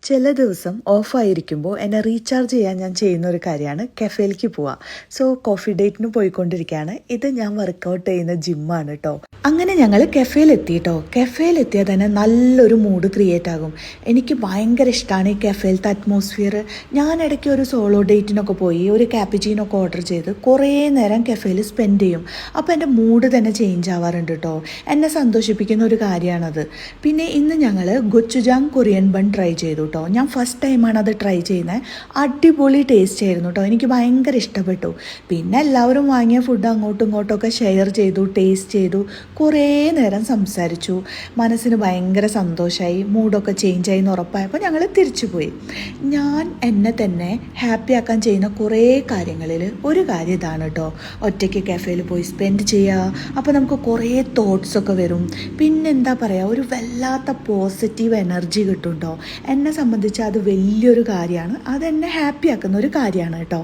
ചില ദിവസം ഓഫായിരിക്കുമ്പോൾ എന്നെ റീചാർജ് ചെയ്യാൻ ഞാൻ ചെയ്യുന്ന ഒരു കാര്യമാണ് കഫേയിലേക്ക് പോവുക. സോ കോഫി ഡേറ്റിന് പോയിക്കൊണ്ടിരിക്കുകയാണ്. ഇത് ഞാൻ വർക്കൗട്ട് ചെയ്യുന്ന ജിമ്മാണ് കേട്ടോ. അങ്ങനെ ഞങ്ങൾ കഫേയിലെത്തി കേട്ടോ. കഫേയിലെത്തിയാൽ തന്നെ നല്ലൊരു മൂഡ് ക്രിയേറ്റ് ആകും. എനിക്ക് ഭയങ്കര ഇഷ്ടമാണ് ഈ കഫേയിലത്തെ അറ്റ്മോസ്ഫിയർ. ഞാൻ ഇടയ്ക്ക് ഒരു സോളോ ഡേറ്റിനൊക്കെ പോയി ഒരു ക്യാപ്പിച്ചീനൊക്കെ ഓർഡർ ചെയ്ത് കുറേ നേരം കഫേയിൽ സ്പെൻഡ് ചെയ്യും. അപ്പോൾ എൻ്റെ മൂഡ് തന്നെ ചേഞ്ച് ആവാറുണ്ട് കേട്ടോ. എന്നെ സന്തോഷിപ്പിക്കുന്ന ഒരു കാര്യമാണത്. പിന്നെ ഇന്ന് ഞങ്ങൾ ഗൊച്ചുജാങ് കൊറിയൻ ബൺ ട്രൈ ചെയ്തു കേട്ടോ. ഞാൻ ഫസ്റ്റ് ടൈമാണ് അത് ട്രൈ ചെയ്യുന്നത്. അടിപൊളി ടേസ്റ്റ് ആയിരുന്നു കേട്ടോ. എനിക്ക് ഭയങ്കര ഇഷ്ടപ്പെട്ടു. പിന്നെ എല്ലാവരും വാങ്ങിയ ഫുഡ് അങ്ങോട്ടും ഇങ്ങോട്ടുമൊക്കെ ഷെയർ ചെയ്തു, ടേസ്റ്റ് ചെയ്തു, കുറേ നേരം സംസാരിച്ചു. മനസ്സിന് ഭയങ്കര സന്തോഷമായി, മൂഡൊക്കെ ചേഞ്ചായി എന്ന് ഉറപ്പായപ്പോൾ ഞങ്ങൾ തിരിച്ചു പോയി. ഞാൻ എന്നെ തന്നെ ഹാപ്പി ആക്കാൻ ചെയ്യുന്ന കുറേ കാര്യങ്ങളിൽ ഒരു കാര്യം ഇതാണ് കേട്ടോ. ഒറ്റയ്ക്ക് കഫേയിൽ പോയി സ്പെൻഡ് ചെയ്യുക. അപ്പോൾ നമുക്ക് കുറേ തോട്ട്സൊക്കെ വരും. പിന്നെ എന്താ പറയുക, ഒരു വല്ലാത്ത പോസിറ്റീവ് എനർജി കിട്ടും കേട്ടോ. എന്നെ സംബന്ധിച്ച് അത് വലിയൊരു കാര്യമാണ്. അതെന്നെ ഹാപ്പി ആക്കുന്ന ഒരു കാര്യമാണ് കേട്ടോ.